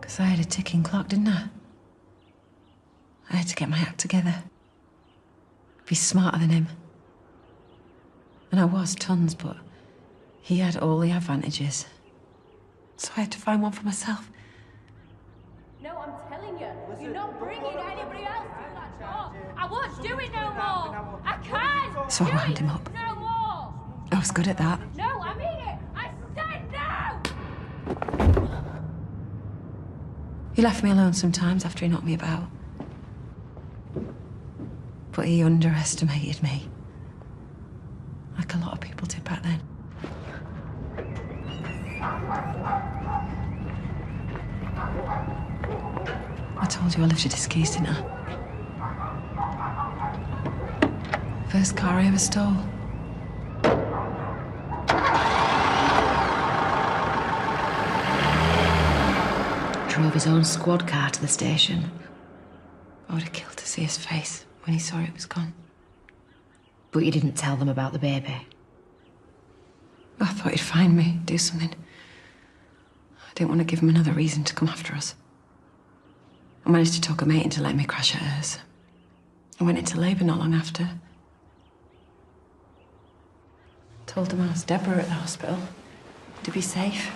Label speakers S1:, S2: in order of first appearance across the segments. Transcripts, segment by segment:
S1: Because I had a ticking clock, didn't I? I had to get my act together. Be smarter than him. And I was tons, but he had all the advantages. So I had to find one for myself.
S2: No, I'm telling you, you're not bringing anybody else through that door. I won't do it no more. I can't.
S1: So I wound him up.
S2: No more.
S1: I was good at that.
S2: No, I mean it. I said no.
S1: He left me alone sometimes after he knocked me about. But he underestimated me. Like a lot of people did back then. I told you I lived at his keys, didn't I? First car I ever stole. Drove his own squad car to the station. I would have killed to see his face when he saw it was gone.
S3: But you didn't tell them about the baby?
S1: I thought he'd find me, do something. I didn't want to give him another reason to come after us. I managed to talk a mate into letting me crash at hers. I went into labour not long after. Told them I was Deborah at the hospital. To be safe.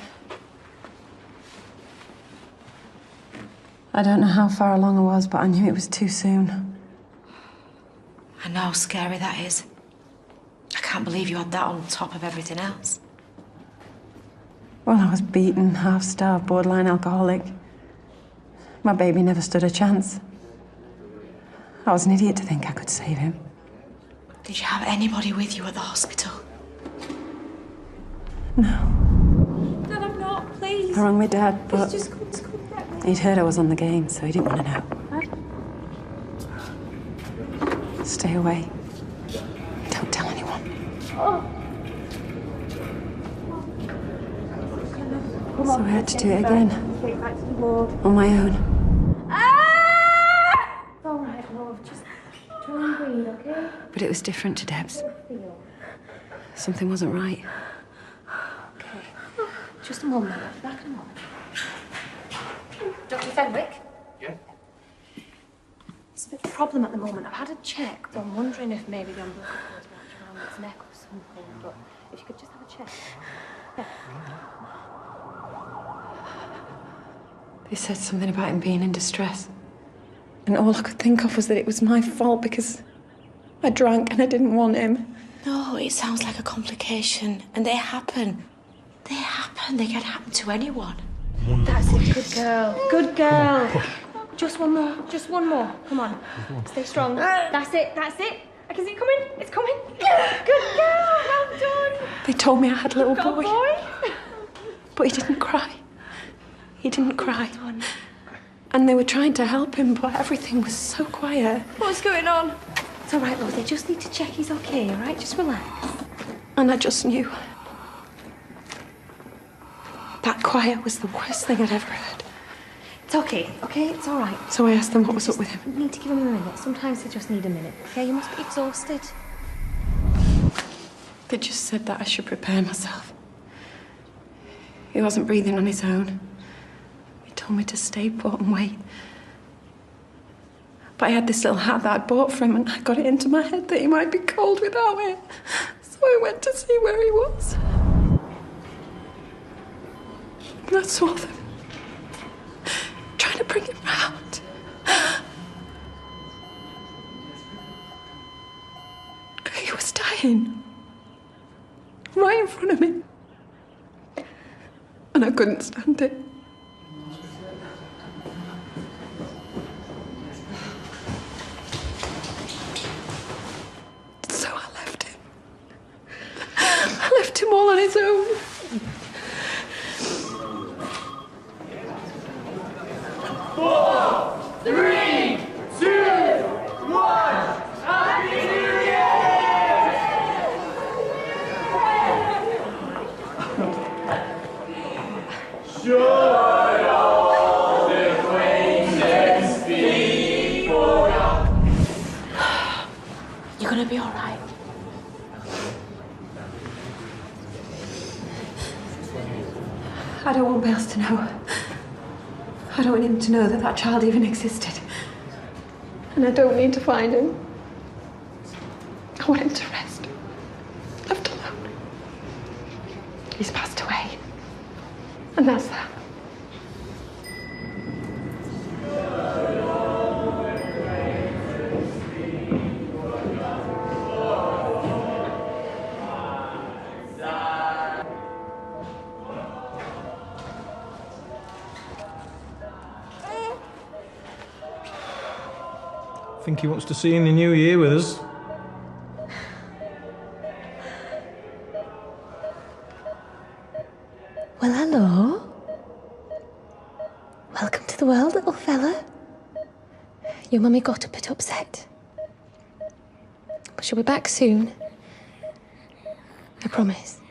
S1: I don't know how far along I was, but I knew it was too soon.
S3: I know how scary that is. I can't believe you had that on top of everything else.
S1: Well, I was beaten, half-starved, borderline alcoholic. My baby never stood a chance. I was an idiot to think I could save him.
S3: Did you have anybody with you at the hospital?
S1: No.
S2: No, I'm not, please.
S1: I rang my dad, but
S2: Please just come get me.
S1: he'd heard I was on the game, so he didn't want to know. Stay away. Don't tell anyone. So I had to do it again.
S2: Get back to the ward.
S1: On my own.
S2: It's all right, love. Just try and breathe, okay?
S1: But it was different to Deb's. Something wasn't right.
S2: Okay. Just a moment. I'll be back in a moment. Dr. Fenwick?
S4: Yeah?
S2: It's a bit of a problem at the moment. I've had a check, but I'm wondering if maybe the umbilical cord's wrapped around its neck or something. But if you could just have a check. Yeah.
S1: They said something about him being in distress. And all I could think of was that it was my fault because I drank and I didn't want him.
S3: No, it sounds like a complication. And they happen. They happen. They can happen to anyone.
S2: That's it. Good girl. Good girl. Just one more. Just one more. Come on. Stay strong. That's it. That's it. I can see it coming. It's coming. Good girl. Well done.
S1: They told me I had a little
S2: Got a
S1: boy.
S2: boy.
S1: But he didn't cry. He didn't cry.
S2: Well done.
S1: And they were trying to help him, but everything was so quiet.
S2: What's going on? It's all right, love. They just need to check he's okay, all right? Just relax.
S1: And I just knew. That quiet was the worst thing I'd ever heard.
S2: It's okay, okay? It's all right.
S1: So I asked them what was up with him.
S2: You need to give him a minute. Sometimes they just need a minute, okay? You must be exhausted.
S1: They just said that I should prepare myself. He wasn't breathing on his own. He told me to stay put and wait. But I had this little hat that I'd bought for him and I got it into my head that he might be cold without it. So I went to see where he was. And I saw them trying to bring him round. He was dying. Right in front of me. And I couldn't stand it. So I left him. I left him all on his own.
S4: 4, 3, 2, 1. Happy New Year! Should all the acquaintance be forgot?
S3: You're gonna be all right.
S1: I don't want Bales to know. I don't want him to know that that child even existed. And I don't need to find him. I want him to rest, left alone. He's passed away. And that's that.
S5: I think he wants to see you in the new year with us.
S6: Well, hello. Welcome to the world, little fella. Your mummy got a bit upset. But she'll be back soon. I promise.